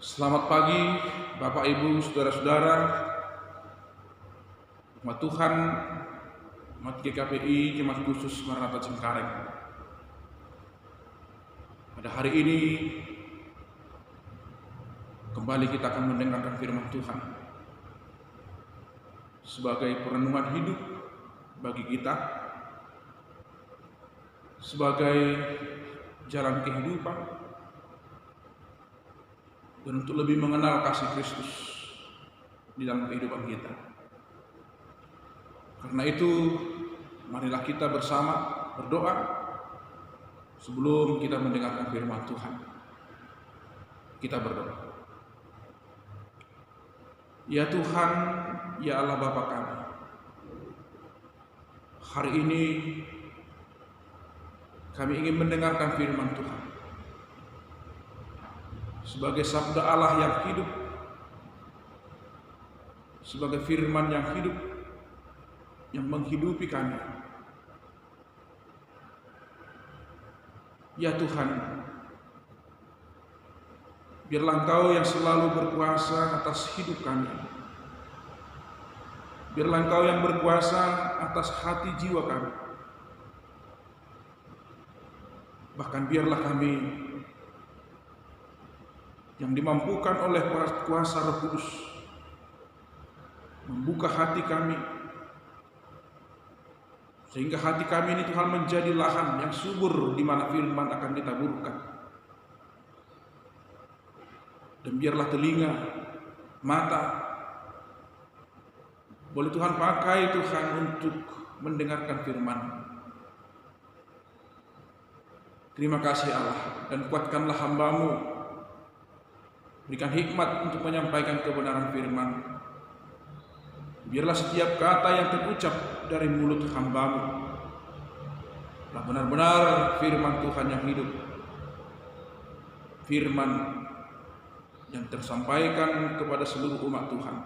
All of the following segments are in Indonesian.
Selamat pagi Bapak Ibu Saudara-saudara, umat Tuhan, umat GKPI Jemaat Khusus Maranatha Cengkareng. Pada hari ini kembali kita akan mendengarkan firman Tuhan sebagai perenungan hidup bagi kita, sebagai jalan kehidupan, dan untuk lebih mengenal kasih Kristus di dalam kehidupan kita. Karena itu, marilah kita bersama berdoa sebelum kita mendengarkan firman Tuhan. Kita berdoa. Ya Tuhan, ya Allah Bapa kami, hari ini kami ingin mendengarkan firman Tuhan sebagai sabda Allah yang hidup, sebagai firman yang hidup, yang menghidupi kami. Ya Tuhan, biarlah Engkau yang selalu berkuasa atas hidup kami. Biarlah Engkau yang berkuasa atas hati jiwa kami. Bahkan biarlah kami yang dimampukan oleh kuasa Roh Kudus membuka hati kami, sehingga hati kami ini Tuhan menjadi lahan yang subur di mana firman akan ditaburkan. Dan biarlah telinga, mata boleh Tuhan pakai Tuhan untuk mendengarkan firman. Terima kasih Allah, dan kuatkanlah hamba-Mu. Berikan hikmat untuk menyampaikan kebenaran firman. Biarlah setiap kata yang terucap dari mulut hamba-Mu adalah benar-benar firman Tuhan yang hidup, firman yang tersampaikan kepada seluruh umat Tuhan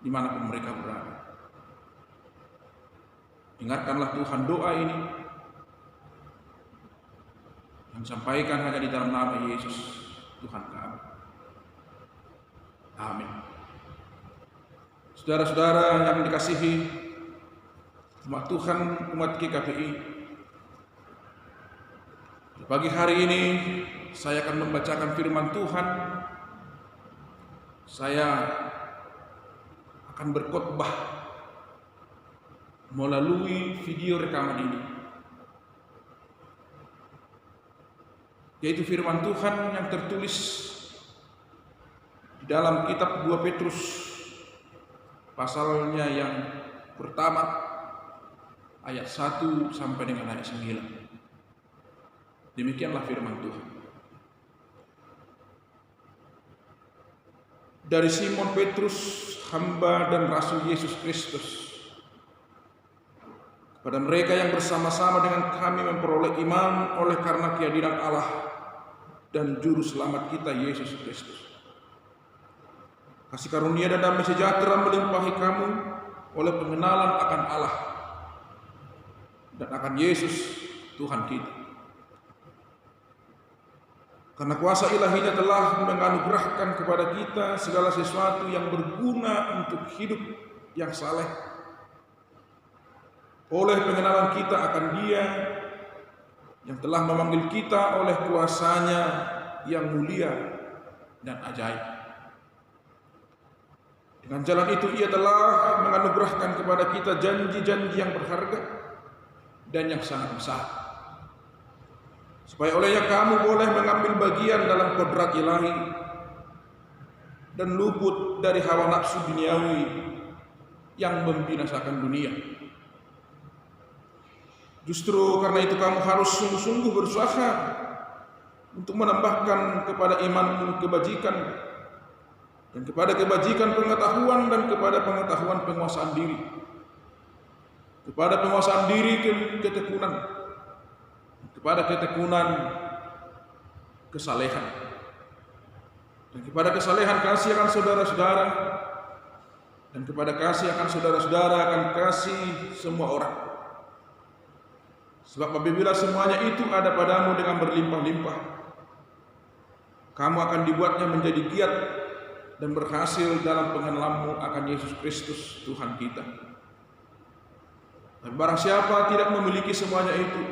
dimanapun mereka berada. Dengarkanlah Tuhan doa ini yang disampaikan hanya di dalam nama Yesus Tuhan kami. Amin. Saudara-saudara yang dikasihi umat Tuhan, umat GKPI, pagi hari ini saya akan membacakan firman Tuhan. Saya akan berkhotbah melalui video rekaman ini, yaitu firman Tuhan yang tertulis di dalam kitab 2 Petrus pasalnya yang pertama ayat 1 sampai dengan ayat 9. Demikianlah firman Tuhan. Dari Simon Petrus, hamba dan rasul Yesus Kristus, kepada mereka yang bersama-sama dengan kami memperoleh iman oleh karena kehadiran Allah dan juru selamat kita Yesus Kristus. Kasih karunia dan damai sejahtera melimpahi kamu oleh pengenalan akan Allah dan akan Yesus Tuhan kita. Karena kuasa ilahinya telah menganugerahkan kepada kita segala sesuatu yang berguna untuk hidup yang saleh oleh pengenalan kita akan Dia yang telah memanggil kita oleh kuasanya yang mulia dan ajaib. Dengan jalan itu Ia telah menganugerahkan kepada kita janji-janji yang berharga dan yang sangat besar, supaya olehnya kamu boleh mengambil bagian dalam kodrat ilahi dan luput dari hawa nafsu duniawi yang membinasakan dunia. Justru karena itu kamu harus sungguh-sungguh berusaha untuk menambahkan kepada imanmu kebajikan, dan kepada kebajikan pengetahuan, dan kepada pengetahuan penguasaan diri, kepada penguasaan diri ketekunan, kepada ketekunan kesalehan, dan kepada kesalehan kasih akan saudara-saudara, dan kepada kasih akan saudara-saudara akan kasih semua orang. Sebab apabila semuanya itu ada padamu dengan berlimpah-limpah, kamu akan dibuatnya menjadi giat dan berhasil dalam pengenalanmu akan Yesus Kristus Tuhan kita. Dan barang siapa tidak memiliki semuanya itu,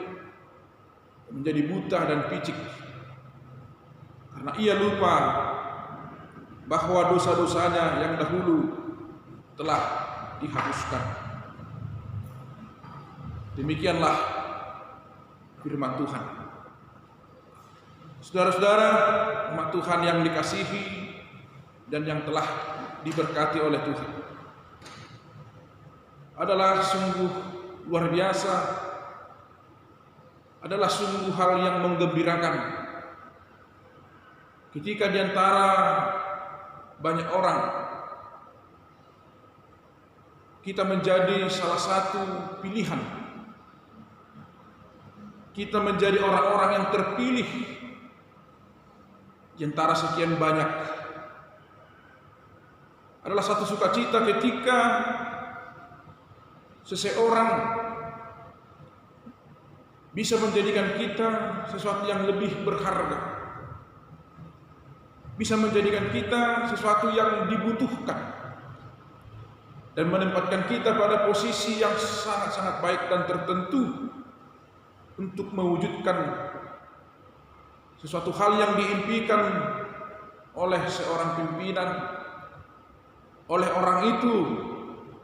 menjadi buta dan picik, karena ia lupa bahwa dosa-dosanya yang dahulu telah dihapuskan. Demikianlah firman Tuhan. Saudara-saudara, umat Tuhan yang dikasihi dan yang telah diberkati oleh Tuhan, adalah sungguh luar biasa, adalah sungguh hal yang menggembirakan ketika di antara banyak orang kita menjadi salah satu pilihan. Kita menjadi orang-orang yang terpilih di antara sekian banyak. Adalah satu sukacita ketika seseorang bisa menjadikan kita sesuatu yang lebih berharga, bisa menjadikan kita sesuatu yang dibutuhkan, dan menempatkan kita pada posisi yang sangat-sangat baik dan tertentu untuk mewujudkan sesuatu hal yang diimpikan oleh seorang pimpinan, oleh orang itu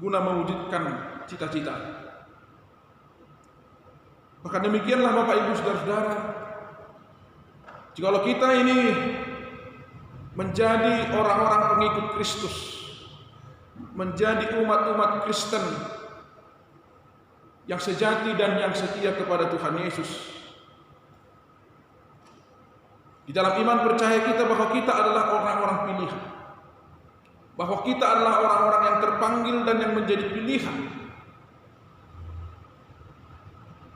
guna mewujudkan cita-cita. Maka demikianlah Bapak Ibu Saudara-saudara, jikalau kita ini menjadi orang-orang pengikut Kristus, menjadi umat-umat Kristen yang sejati dan yang setia kepada Tuhan Yesus, di dalam iman percaya kita bahwa kita adalah orang-orang pilihan, bahwa kita adalah orang-orang yang terpanggil dan yang menjadi pilihan.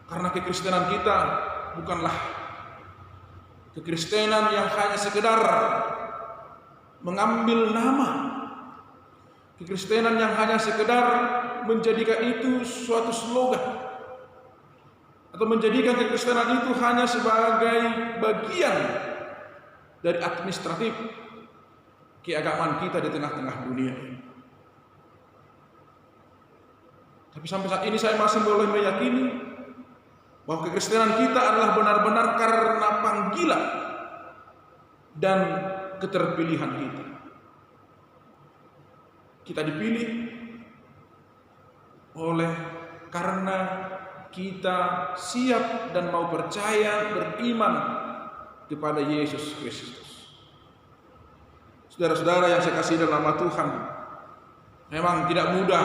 Karena kekristenan kita bukanlah kekristenan yang hanya sekedar mengambil nama, kekristenan yang hanya sekedar menjadikan itu suatu slogan, atau menjadikan kekristenan itu hanya sebagai bagian dari administratif keagamaan kita di tengah-tengah dunia ini. Tapi sampai saat ini saya masih boleh meyakini bahwa kekristenan kita adalah benar-benar karena panggilan dan keterpilihan kita. Kita dipilih oleh karena kita siap dan mau percaya, beriman kepada Yesus Kristus. Saudara-saudara yang saya kasih dalam nama Tuhan, memang tidak mudah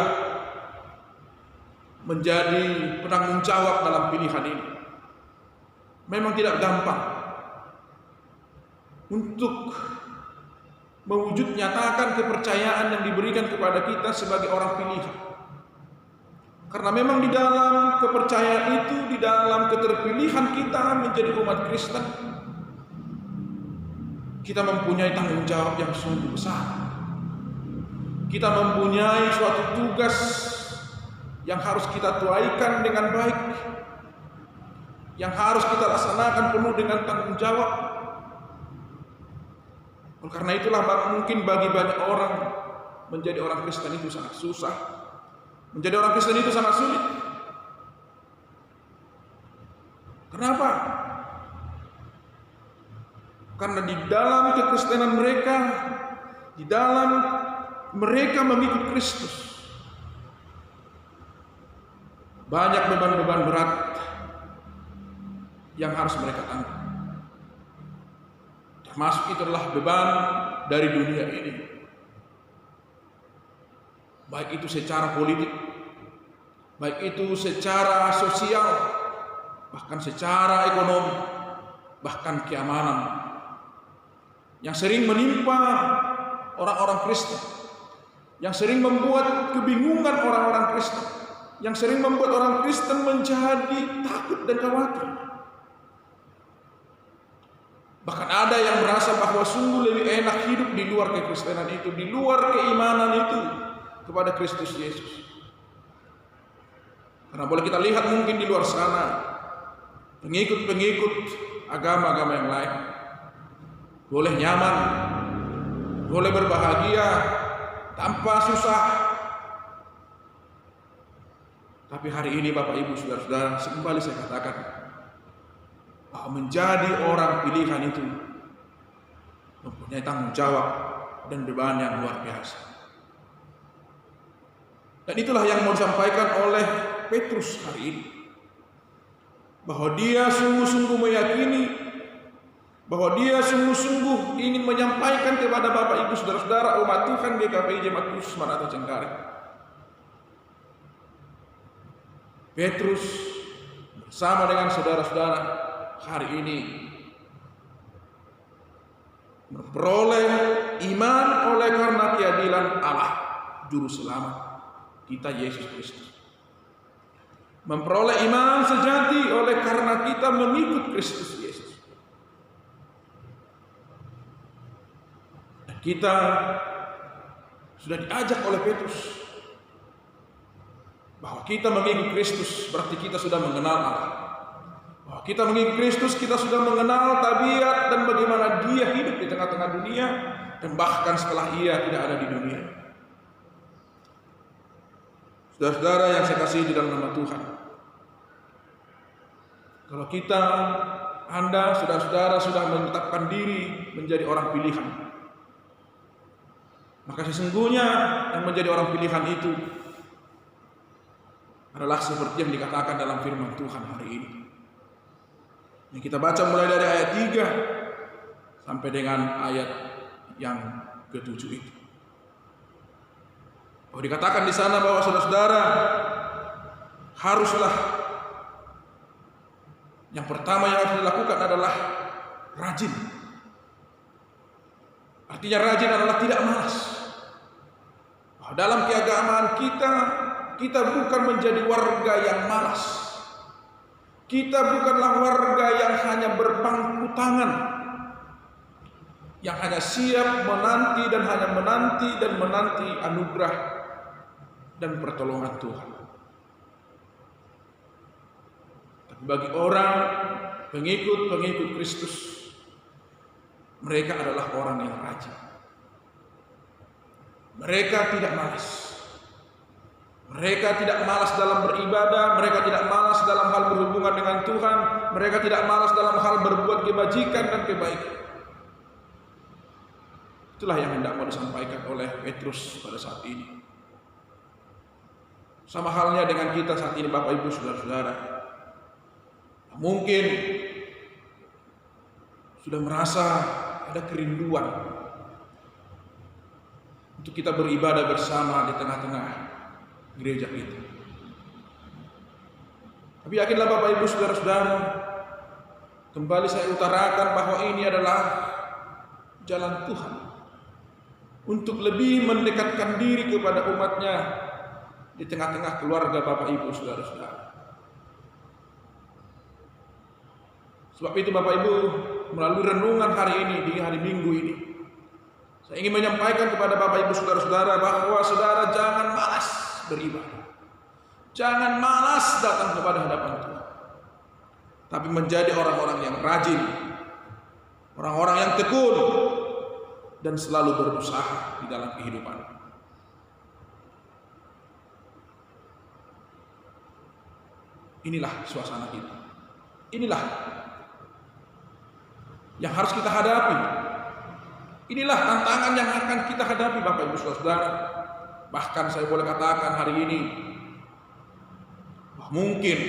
menjadi penanggung jawab dalam pilihan ini. Memang tidak gampang untuk mewujud nyatakan kepercayaan yang diberikan kepada kita sebagai orang pilihan. Karena memang di dalam kepercayaan itu, di dalam keterpilihan kita menjadi umat Kristen, kita mempunyai tanggung jawab yang sungguh besar. Kita mempunyai suatu tugas yang harus kita tuaikan dengan baik, yang harus kita laksanakan penuh dengan tanggung jawab. Oleh karena itulah mungkin bagi banyak orang menjadi orang Kristen itu sangat susah, menjadi orang Kristen itu sangat sulit. Kenapa? Karena di dalam kekristenan mereka, di dalam mereka mengikut Kristus, banyak beban-beban berat yang harus mereka tanggung. Termasuk itu adalah beban dari dunia ini, baik itu secara politik, baik itu secara sosial, bahkan secara ekonomi, bahkan keamanan, yang sering menimpa orang-orang Kristen, yang sering membuat kebingungan orang-orang Kristen, yang sering membuat orang Kristen menjadi takut dan khawatir. Bahkan ada yang merasa bahwa sungguh lebih enak hidup di luar kekristenan itu, di luar keimanan itu kepada Kristus Yesus. Karena boleh kita lihat mungkin di luar sana pengikut-pengikut agama-agama yang lain, boleh nyaman, boleh berbahagia tanpa susah. Tapi hari ini Bapak Ibu Saudara-saudara, kembali saya katakan bahwa menjadi orang pilihan itu mempunyai tanggung jawab dan beban yang luar biasa. Dan itulah yang mau disampaikan oleh Petrus hari ini, bahwa dia sungguh-sungguh meyakini, bahwa dia sungguh-sungguh ingin menyampaikan kepada Bapak Ibu Saudara-saudara umat Tuhan GKPI Jemaat Khusus Manado Cengkareng. Petrus bersama dengan saudara-saudara hari ini memperoleh iman oleh karena keadilan Allah Juru Selamat kita Yesus Kristus. Memperoleh iman sejati oleh karena kita mengikut Kristus Yesus. Dan kita sudah diajak oleh Petrus bahwa kita mengikut Kristus berarti kita sudah mengenal Allah. Bahwa kita mengikut Kristus, kita sudah mengenal tabiat dan bagaimana Dia hidup di tengah-tengah dunia dan bahkan setelah Ia tidak ada di dunia. Saudara-saudara yang saya kasih di dalam nama Tuhan, kalau kita, Anda, saudara-saudara sudah menetapkan diri menjadi orang pilihan, maka sesungguhnya yang menjadi orang pilihan itu adalah seperti yang dikatakan dalam firman Tuhan hari ini. Yang kita baca mulai dari ayat 3 sampai dengan ayat yang ke-7 itu. Oh, dikatakan di sana bahwa saudara-saudara haruslah, yang pertama yang harus dilakukan adalah rajin. Artinya rajin adalah tidak malas. Dalam keagamaan kita bukan menjadi warga yang malas. Kita bukanlah warga yang hanya berpangku tangan, yang hanya siap menanti dan hanya menanti anugerah dan pertolongan Tuhan. Tapi bagi orang pengikut Kristus, mereka adalah orang yang rajin. Mereka tidak malas. Mereka tidak malas dalam beribadah, mereka tidak malas dalam hal berhubungan dengan Tuhan, mereka tidak malas dalam hal berbuat kebajikan dan kebaikan. Itulah yang hendak mau disampaikan oleh Petrus pada saat ini. Sama halnya dengan kita saat ini Bapak Ibu Saudara-saudara. Mungkin sudah merasa ada kerinduan untuk kita beribadah bersama di tengah-tengah gereja kita. Tapi yakinlah Bapak Ibu Saudara-saudara, kembali saya utarakan bahwa ini adalah jalan Tuhan untuk lebih mendekatkan diri kepada umatnya di tengah-tengah keluarga Bapak Ibu Saudara-saudara. Sebab itu Bapak Ibu, melalui renungan hari ini, di hari Minggu ini, saya ingin menyampaikan kepada Bapak Ibu Saudara-saudara bahwa saudara jangan malas beribadah. Jangan malas datang kepada hadapan Tuhan. Tapi menjadi orang-orang yang rajin, orang-orang yang tekun dan selalu berusaha di dalam kehidupan. Inilah suasana kita. Inilah yang harus kita hadapi. Inilah tantangan yang akan kita hadapi Bapak Ibu Saudara. Bahkan saya boleh katakan hari ini, mungkin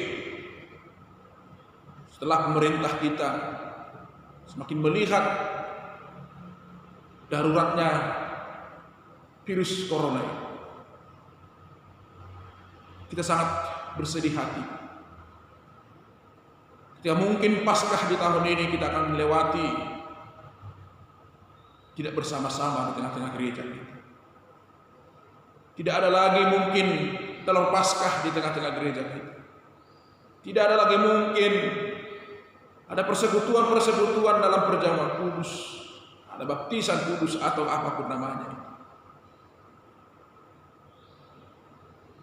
setelah pemerintah kita semakin melihat daruratnya virus corona, kita sangat bersedih hati. Ketika mungkin Paskah di tahun ini kita akan melewati tidak bersama-sama di tengah-tengah gereja kita. Tidak ada lagi mungkin dalam Paskah di tengah-tengah gereja kita. Tidak ada lagi mungkin ada persekutuan-persekutuan dalam perjamuan kudus, ada baptisan kudus atau apapun namanya.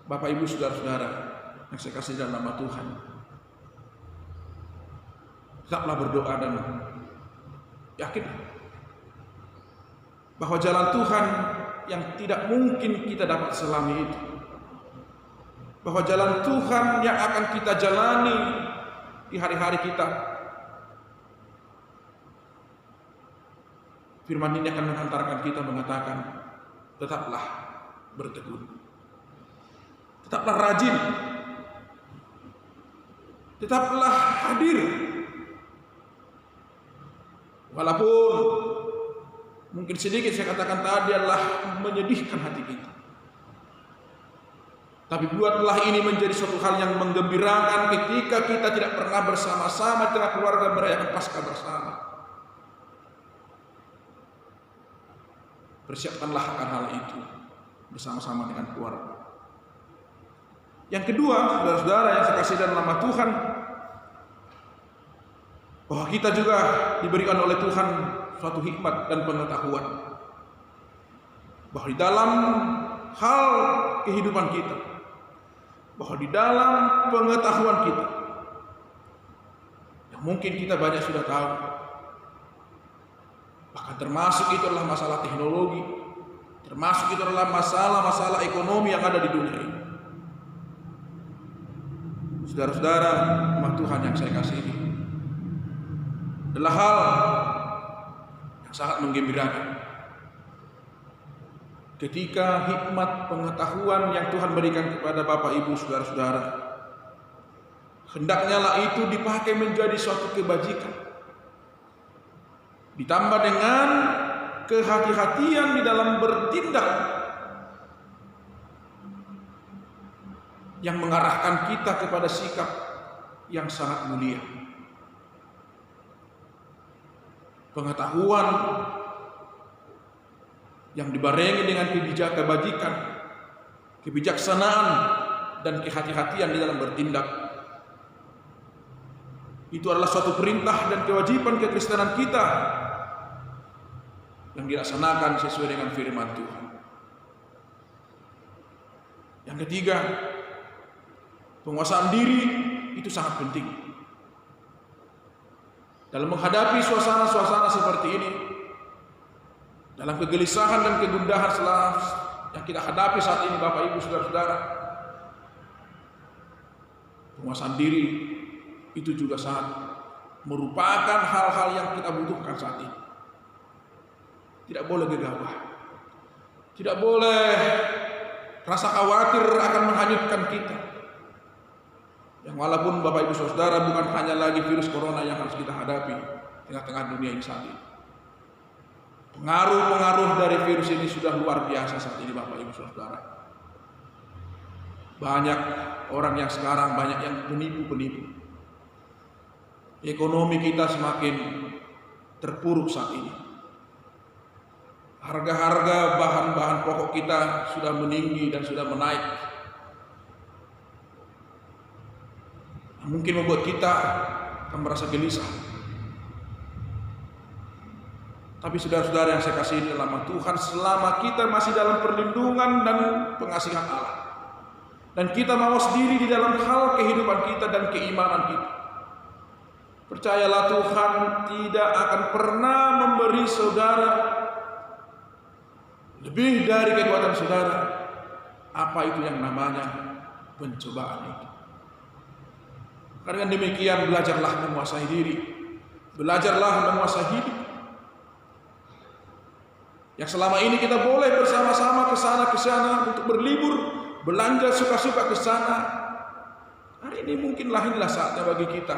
Bapak Ibu Saudara-saudara yang saya kasih dalam nama Tuhan, tetaplah berdoa dan yakin bahwa jalan Tuhan yang tidak mungkin kita dapat selami itu, bahwa jalan Tuhan yang akan kita jalani di hari-hari kita. Firman ini akan menghantarkan kita mengatakan, tetaplah bertekun, tetaplah rajin, tetaplah hadir. Walaupun mungkin sedikit saya katakan tadi adalah menyedihkan hati kita, tapi buatlah ini menjadi suatu hal yang menggembirakan ketika kita tidak pernah bersama-sama dengan keluarga merayakan Paskah bersama. Persiapkanlah akan hal itu bersama-sama dengan keluarga. Yang kedua, saudara-saudara yang saya kasih dalam nama Tuhan, bahwa kita juga diberikan oleh Tuhan suatu hikmat dan pengetahuan, bahwa di dalam hal kehidupan kita, bahwa di dalam pengetahuan kita, yang mungkin kita banyak sudah tahu, bahkan termasuk itu adalah masalah teknologi, termasuk itu adalah masalah-masalah ekonomi yang ada di dunia ini. Saudara-saudara, umat Tuhan yang saya kasihi, adalah hal yang sangat menggembirakan ketika hikmat pengetahuan yang Tuhan berikan kepada Bapak Ibu saudara-saudara, hendaknya lah itu dipakai menjadi suatu kebajikan, ditambah dengan kehati-hatian di dalam bertindak yang mengarahkan kita kepada sikap yang sangat mulia. Pengetahuan yang dibarengi dengan kebajikan, kebijaksanaan, dan kehati-hatian di dalam bertindak, itu adalah suatu perintah dan kewajiban kekristenan kita yang dilaksanakan sesuai dengan firman Tuhan. Yang ketiga, penguasaan diri itu sangat penting. Dalam menghadapi suasana-suasana seperti ini, dalam kegelisahan dan kegundahan yang kita hadapi saat ini, Bapak Ibu saudara-saudara, penguasaan diri itu juga sangat merupakan hal-hal yang kita butuhkan saat ini. Tidak boleh gegabah, tidak boleh rasa khawatir akan menghanyutkan kita. Yang walaupun Bapak Ibu saudara bukan hanya lagi virus corona yang harus kita hadapi tengah-tengah dunia ini saat ini. Pengaruh-pengaruh dari virus ini sudah luar biasa saat ini, Bapak Ibu saudara. Banyak orang yang sekarang banyak yang penipu-penipu. Ekonomi kita semakin terpuruk saat ini. Harga-harga bahan-bahan pokok kita sudah meninggi dan sudah menaik. Mungkin membuat kita akan merasa gelisah. Tapi saudara-saudara yang saya kasihi dalam nama Tuhan, selama kita masih dalam perlindungan dan pengasihan Allah, dan kita mawas diri di dalam hal kehidupan kita dan keimanan kita, percayalah Tuhan tidak akan pernah memberi saudara lebih dari kekuatan saudara. Apa itu yang namanya pencobaan itu? Karena demikian, belajarlah menguasai diri, belajarlah menguasai hidup. Yang selama ini kita boleh bersama-sama ke sana untuk berlibur, belanja suka-suka ke sana. Hari ini mungkinlah inilah saatnya bagi kita.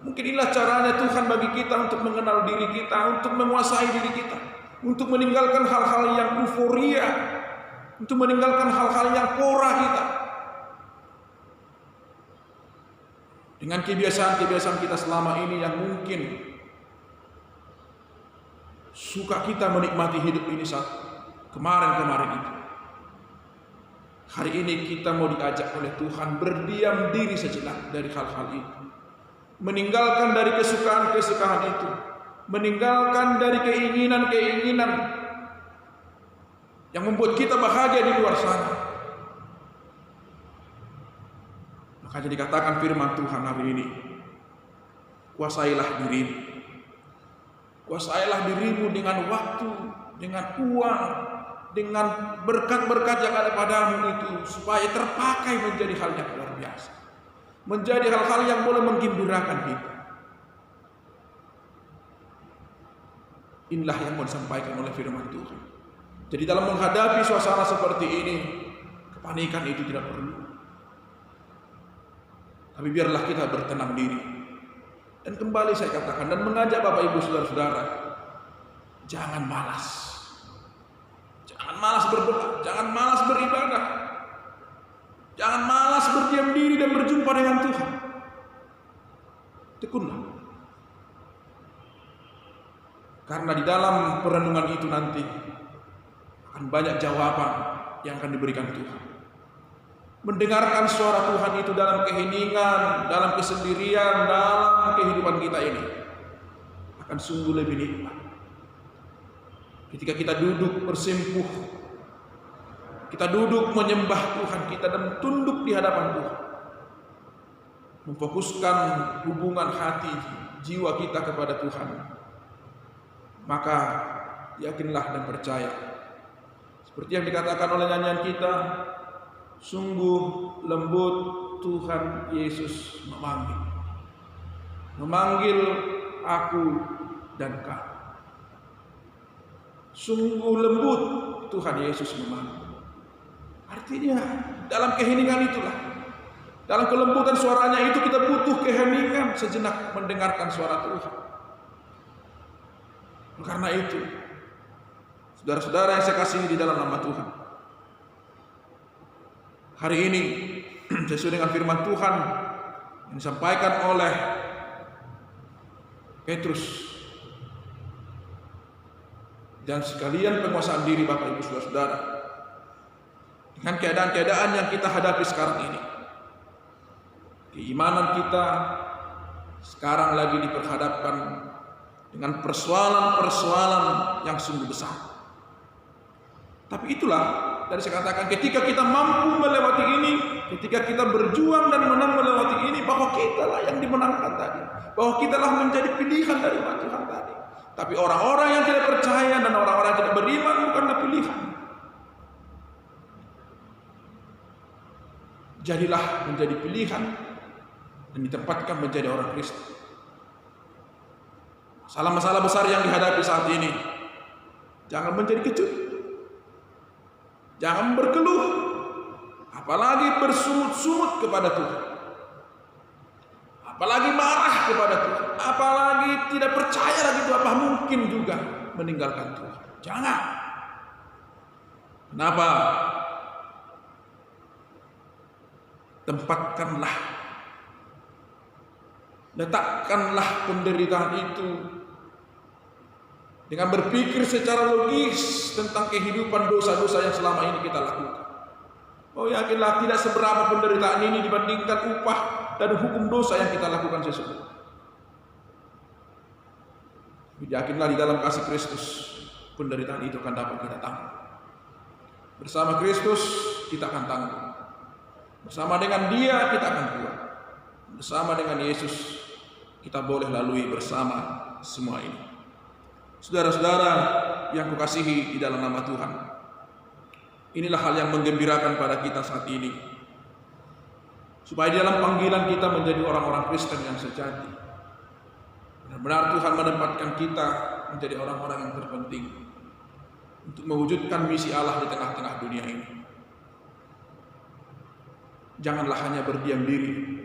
Mungkin inilah caranya Tuhan bagi kita untuk mengenal diri kita, untuk menguasai diri kita, untuk meninggalkan hal-hal yang euforia, untuk meninggalkan hal-hal yang pora kita. Dengan kebiasaan-kebiasaan kita selama ini yang mungkin suka kita menikmati hidup ini saat kemarin-kemarin itu. Hari ini kita mau diajak oleh Tuhan berdiam diri sejenak dari hal-hal itu. Meninggalkan dari kesukaan-kesukaan itu. Meninggalkan dari keinginan-keinginan yang membuat kita bahagia di luar sana. Makanya dikatakan firman Tuhan hari ini, kuasailah dirimu. Kuasailah dirimu dengan waktu dengan uang, dengan berkat-berkat yang ada padamu itu, supaya terpakai menjadi hal yang luar biasa, menjadi hal-hal yang boleh menggembirakan kita. Inilah yang mau disampaikan oleh firman Tuhan. Jadi dalam menghadapi suasana seperti ini, kepanikan itu tidak perlu. Tapi biarlah kita bertenang diri. Dan kembali saya katakan dan mengajak Bapak Ibu Saudara-saudara, jangan malas. Jangan malas berdoa, jangan malas beribadah. Jangan malas berdiam diri dan berjumpa dengan Tuhan. Tekunlah. Karena di dalam perenungan itu nanti akan banyak jawaban yang akan diberikan Tuhan. Mendengarkan suara Tuhan itu dalam keheningan, dalam kesendirian, dalam kehidupan kita ini akan sungguh lebih nikmat. Ketika kita duduk bersimpuh, kita duduk menyembah Tuhan kita dan tunduk di hadapan Tuhan, memfokuskan hubungan hati jiwa kita kepada Tuhan, maka yakinlah dan percaya seperti yang dikatakan oleh nyanyian kita, sungguh lembut Tuhan Yesus memanggil aku dan kau. Sungguh lembut Tuhan Yesus memanggil. Artinya dalam keheningan itulah, dalam kelembutan suaranya itu kita butuh keheningan sejenak mendengarkan suara Tuhan. Karena itu, saudara-saudara yang saya kasihi di dalam nama Tuhan, hari ini sesuai dengan firman Tuhan yang disampaikan oleh Petrus dan sekalian penguasaan diri Bapak Ibu Saudara-saudara, dengan keadaan-keadaan yang kita hadapi sekarang ini, keimanan kita sekarang lagi diperhadapkan dengan persoalan-persoalan yang sungguh besar. Tapi itulah dari saya katakan, ketika kita mampu melewati ini, ketika kita berjuang dan menang melewati ini, bahwa kitalah yang dimenangkan tadi, bahwa kitalah menjadi pilihan dari Tuhan tadi. Tapi orang-orang yang tidak percaya dan orang-orang yang tidak beriman bukanlah pilihan. Jadilah menjadi pilihan dan ditempatkan menjadi orang Kristen. Masalah-masalah besar yang dihadapi saat ini, jangan menjadi kecut, jangan berkeluh, apalagi bersungut-sungut kepada Tuhan, apalagi marah kepada Tuhan, apalagi tidak percaya lagi itu, apa mungkin juga meninggalkan Tuhan. Jangan. Kenapa? Tempatkanlah, letakkanlah penderitaan itu dengan berpikir secara logis tentang kehidupan dosa-dosa yang selama ini kita lakukan. Oh, yakinlah tidak seberapa penderitaan ini dibandingkan upah dan hukum dosa yang kita lakukan sesungguhnya. Yakinlah di dalam kasih Kristus penderitaan itu akan dapat kita tanggung. Bersama Kristus kita akan tanggung. Bersama dengan Dia kita akan kuat. Bersama dengan Yesus kita boleh lalui bersama semua ini. Saudara-saudara yang kukasihi di dalam nama Tuhan, inilah hal yang menggembirakan pada kita saat ini, supaya di dalam panggilan kita menjadi orang-orang Kristen yang sejati, benar-benar Tuhan menempatkan kita menjadi orang-orang yang terpenting untuk mewujudkan misi Allah di tengah-tengah dunia ini. Janganlah hanya berdiam diri.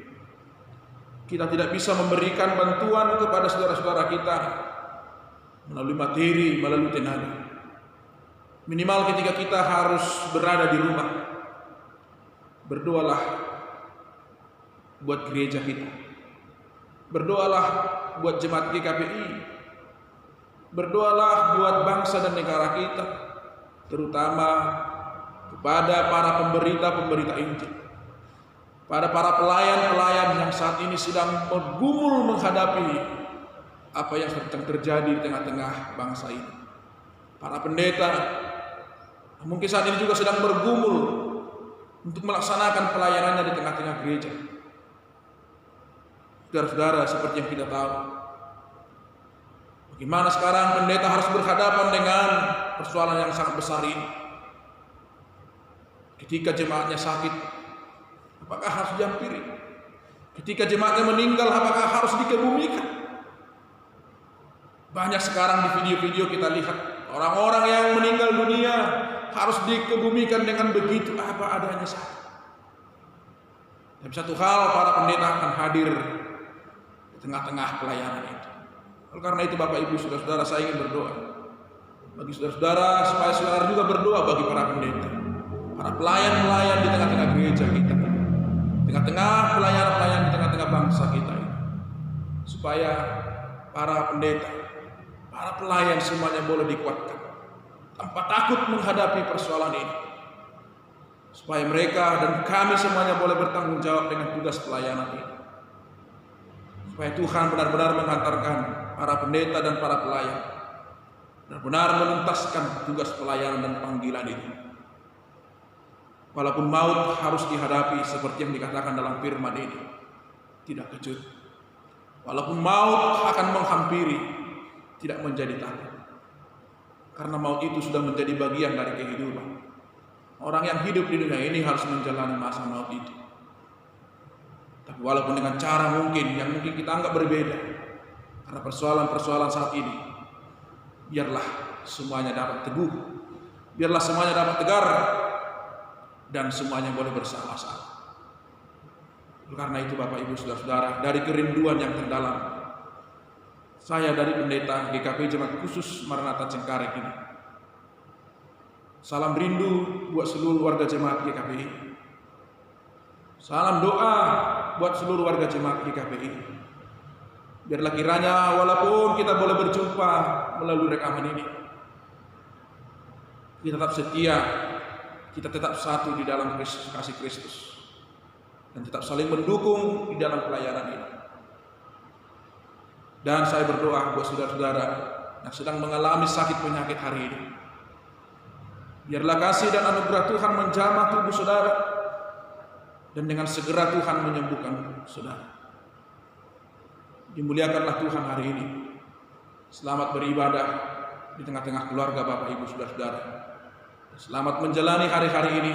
Kita tidak bisa memberikan bantuan kepada saudara-saudara kita melalui materi, melalui tenaga. Minimal ketika kita harus berada di rumah, berdoalah buat gereja kita, berdoalah buat jemaat GKPI, berdoalah buat bangsa dan negara kita, terutama kepada para pemberita-pemberita Injil, pada para pelayan-pelayan yang saat ini sedang bergumul menghadapi apa yang sedang terjadi di tengah-tengah bangsa ini. Para pendeta mungkin saat ini juga sedang bergumul untuk melaksanakan pelayanannya di tengah-tengah gereja. Saudara-saudara, seperti yang kita tahu, Bagaimana sekarang pendeta harus berhadapan dengan persoalan yang sangat besar ini? Ketika jemaatnya sakit, apakah harus dihampiri? Ketika jemaatnya meninggal, apakah harus dikebumikan? Banyak sekarang di video-video kita lihat orang-orang yang meninggal dunia harus dikebumikan dengan begitu apa adanya saja. Tapi satu hal, para pendeta akan hadir di tengah-tengah pelayanan itu. Oleh karena itu Bapak Ibu saudara-saudara, saya ingin berdoa bagi saudara-saudara supaya saudara juga berdoa bagi para pendeta, para pelayan-pelayan di tengah-tengah gereja kita, tengah-tengah pelayan-pelayan di tengah-tengah bangsa kita ini, supaya para pendeta, para pelayan semuanya boleh dikuatkan tanpa takut menghadapi persoalan ini, supaya mereka dan kami semuanya boleh bertanggung jawab dengan tugas pelayanan ini, supaya Tuhan benar-benar menghantarkan para pendeta dan para pelayan benar-benar menuntaskan tugas pelayanan dan panggilan itu. Walaupun maut harus dihadapi seperti yang dikatakan dalam firman ini, tidak kecut. Walaupun maut akan menghampiri, tidak menjadi takut. Karena maut itu sudah menjadi bagian dari kehidupan. Orang yang hidup di dunia ini harus menjalani masa maut itu. Tapi walaupun dengan cara mungkin yang mungkin kita anggap berbeda, karena persoalan-persoalan saat ini, biarlah semuanya dapat teguh, biarlah semuanya dapat tegar, dan semuanya boleh bersama-sama. Karena itu Bapak Ibu saudara-saudara, dari kerinduan yang terdalam, saya dari pendeta GKP Jemaat Khusus Maranatha Cengkareng ini, salam rindu buat seluruh warga jemaat GKPI. Salam doa buat seluruh warga jemaat GKPI. Biarlah kiranya walaupun kita boleh berjumpa melalui rekaman ini, kita tetap setia, kita tetap satu di dalam kasih Kristus, dan tetap saling mendukung di dalam pelayanan ini. Dan saya berdoa buat saudara-saudara yang sedang mengalami sakit penyakit hari ini, biarlah kasih dan anugerah Tuhan menjamah tubuh saudara, dan dengan segera Tuhan menyembuhkan saudara. Dimuliakanlah Tuhan hari ini. Selamat beribadah di tengah-tengah keluarga Bapak Ibu saudara-saudara. Selamat menjalani hari-hari ini,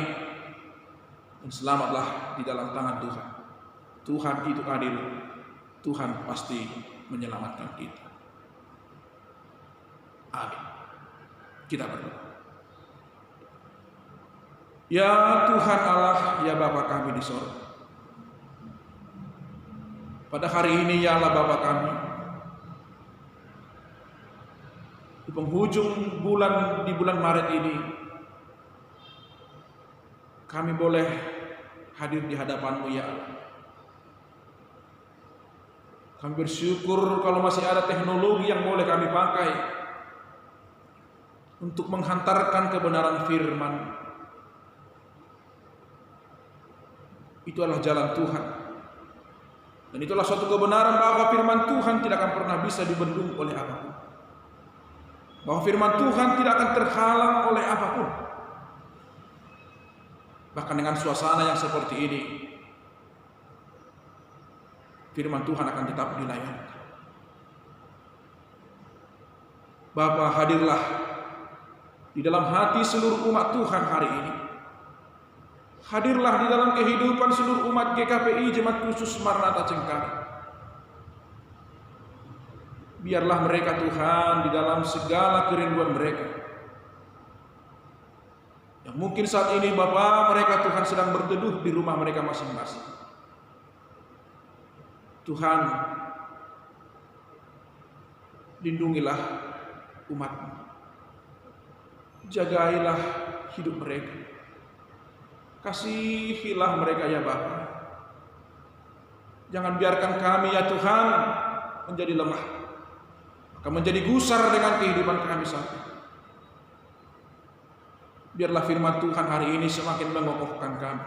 dan selamatlah di dalam tangan Tuhan. Tuhan itu adil, Tuhan pasti menyelamatkan kita. Amin. Kita berdoa. Ya Tuhan Allah, ya Bapa kami di sorga, pada hari ini ya Allah Bapa kami, di penghujung bulan, di bulan Maret ini, kami boleh hadir di hadapan-Mu ya Allah. Kami bersyukur kalau masih ada teknologi yang boleh kami pakai untuk menghantarkan kebenaran firman. Itu adalah jalan Tuhan, dan itulah suatu kebenaran bahwa firman Tuhan tidak akan pernah bisa dibendung oleh apapun, bahwa firman Tuhan tidak akan terhalang oleh apapun. Bahkan dengan suasana yang seperti ini, firman Tuhan akan tetap dilayankan. Bapa, hadirlah di dalam hati seluruh umat Tuhan hari ini. Hadirlah di dalam kehidupan seluruh umat GKPI Jemaat Khusus Maranatha Cengkareng. Biarlah mereka Tuhan di dalam segala kerinduan mereka, yang mungkin saat ini Bapa mereka Tuhan sedang berteduh di rumah mereka masing-masing. Tuhan, lindungilah umat-Mu, jagailah hidup mereka, kasihilah mereka ya Bapa. Jangan biarkan kami ya Tuhan menjadi lemah, maka menjadi gusar dengan kehidupan kami saat ini. Biarlah firman Tuhan hari ini semakin mengokohkan kami.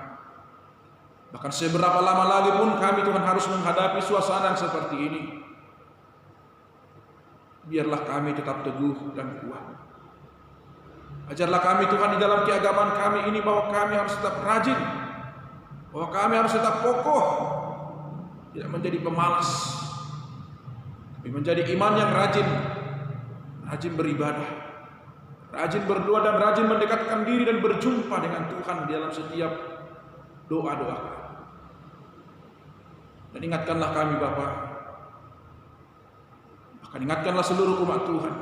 Bahkan seberapa lama lagi pun kami Tuhan harus menghadapi suasana yang seperti ini, biarlah kami tetap teguh dan kuat. Ajarlah kami Tuhan di dalam keagamaan kami ini bahwa kami harus tetap rajin, bahwa kami harus tetap kokoh, tidak menjadi pemalas, tapi menjadi iman yang rajin, rajin beribadah, rajin berdoa, dan rajin mendekatkan diri dan berjumpa dengan Tuhan di dalam setiap doa-doa kami. Dan ingatkanlah kami Bapa, bahkan ingatkanlah seluruh umat Tuhan,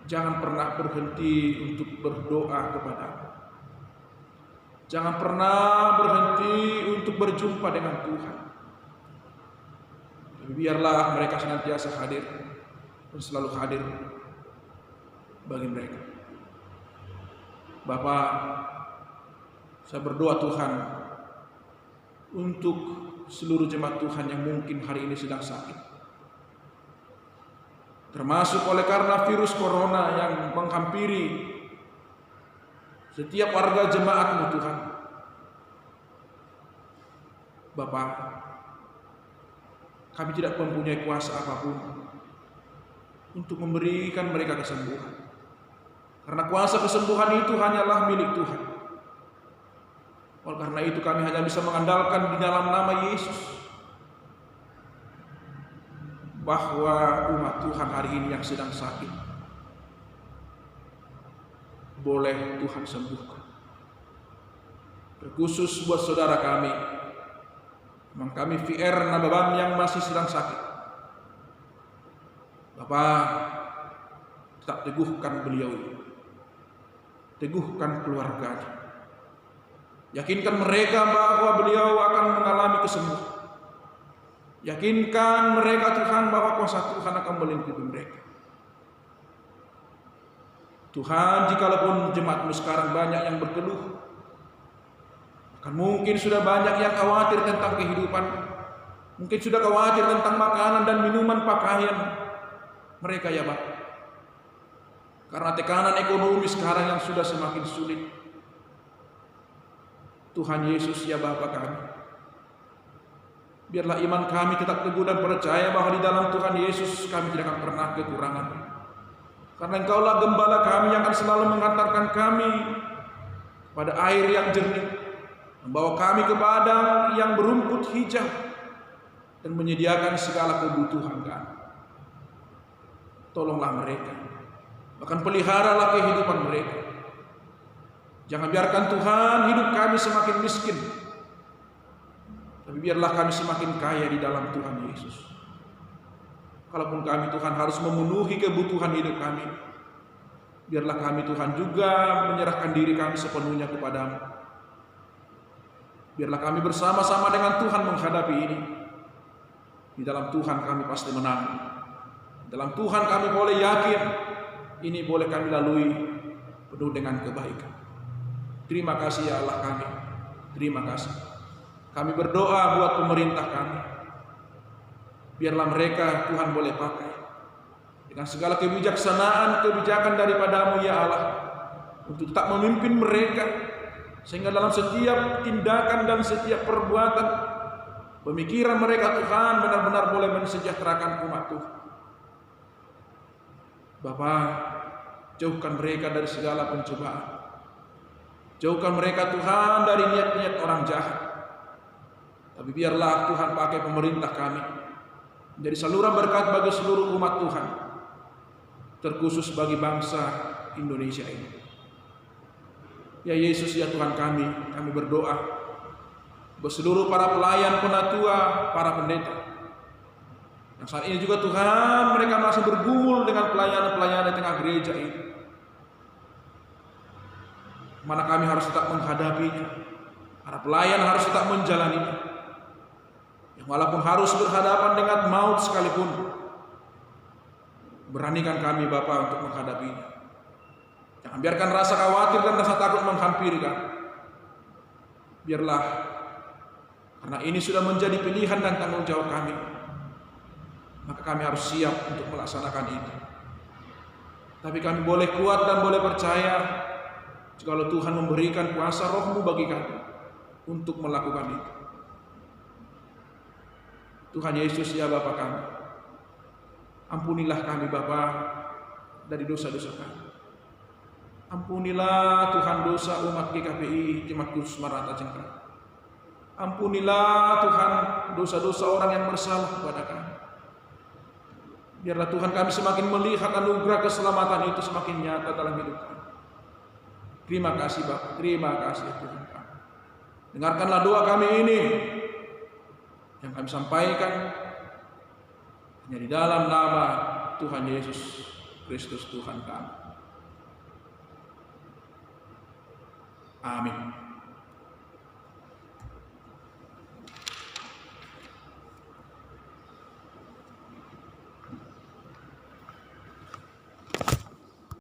jangan pernah berhenti untuk berdoa kepada-Mu. Jangan pernah berhenti untuk berjumpa dengan Tuhan. Tapi biarlah mereka senantiasa hadir dan selalu hadir bagi mereka. Bapa, saya berdoa Tuhan untuk seluruh jemaat Tuhan yang mungkin hari ini sedang sakit, termasuk oleh karena virus corona yang menghampiri setiap warga jemaat-Mu Tuhan. Bapa, kami tidak mempunyai kuasa apapun untuk memberikan mereka kesembuhan, karena kuasa kesembuhan itu hanyalah milik Tuhan. Oleh karena itu kami hanya bisa mengandalkan di dalam nama Yesus, bahwa umat Tuhan hari ini yang sedang sakit boleh Tuhan sembuhkan. Terkhusus buat saudara kami, Mang kami VR Nababan yang masih sedang sakit, Bapak tetap teguhkan beliau, teguhkan keluarganya, yakinkan mereka bahwa beliau akan mengalami kesembuhan. Yakinkan mereka Tuhan bahwa kuasa Tuhan akan melingkupi mereka. Tuhan, jikalaupun jemaat-Mu sekarang banyak yang berkeluh, bahkan mungkin sudah banyak yang khawatir tentang kehidupan, mungkin sudah khawatir tentang makanan dan minuman, pakaian mereka ya Bapak, karena tekanan ekonomi sekarang yang sudah semakin sulit. Tuhan Yesus ya Bapa kami, biarlah iman kami tetap teguh dan percaya bahwa di dalam Tuhan Yesus kami tidak akan pernah kekurangan. Karena Engkaulah gembala kami yang akan selalu mengantarkan kami pada air yang jernih, membawa kami ke padang yang berumput hijau, dan menyediakan segala kebutuhan kami. Tolonglah mereka, bahkan peliharalah kehidupan mereka. Jangan biarkan Tuhan hidup kami semakin miskin, tapi biarlah kami semakin kaya di dalam Tuhan Yesus. Kalaupun kami Tuhan harus memenuhi kebutuhan hidup kami, biarlah kami Tuhan juga menyerahkan diri kami sepenuhnya kepada-Mu. Biarlah kami bersama-sama dengan Tuhan menghadapi ini. Di dalam Tuhan kami pasti menang. Di dalam Tuhan kami boleh yakin ini boleh kami lalui penuh dengan kebaikan. Terima kasih ya Allah kami. Terima kasih. Kami berdoa buat pemerintah kami. Biarlah mereka Tuhan boleh pakai dengan segala kebijakan daripada-Mu ya Allah, untuk tetap memimpin mereka, sehingga dalam setiap tindakan dan setiap perbuatan, pemikiran mereka Tuhan benar-benar boleh mensejahterakan umat Tuhan. Bapa, jauhkan mereka dari segala pencobaan, jauhkan mereka Tuhan dari niat-niat orang jahat. Tapi biarlah Tuhan pakai pemerintah kami menjadi saluran berkat bagi seluruh umat Tuhan, terkhusus bagi bangsa Indonesia ini. Ya Yesus ya Tuhan kami berdoa buat seluruh para pelayan, penatua, para pendeta yang saat ini juga Tuhan mereka masih bergumul dengan pelayanan-pelayanan di tengah gereja ini, mana kami harus tetap menghadapinya, para pelayan harus tetap menjalaninya. Walaupun harus berhadapan dengan maut sekalipun, beranikan kami Bapa untuk menghadapinya. Jangan biarkan rasa khawatir dan rasa takut menghampiri kami. Biarlah, karena ini sudah menjadi pilihan dan tanggung jawab kami, maka kami harus siap untuk melaksanakan itu. Tapi kami boleh kuat dan boleh percaya jikalau Tuhan memberikan kuasa Roh-Mu bagi kami untuk melakukan itu. Tuhan Yesus ya Bapa kami, ampunilah kami Bapa dari dosa-dosa kami. Ampunilah Tuhan dosa umat GKPI Jemaat Kudus Maranatha Cengkareng. Ampunilah Tuhan dosa-dosa orang yang bersalah kepada kami. Biarlah Tuhan kami semakin melihat anugerah keselamatan itu semakin nyata dalam hidup kami. Terima kasih Bapak, terima kasih Tuhan kami. Dengarkanlah doa kami ini yang kami sampaikan hanya di dalam nama Tuhan Yesus Kristus Tuhan kami. Amin.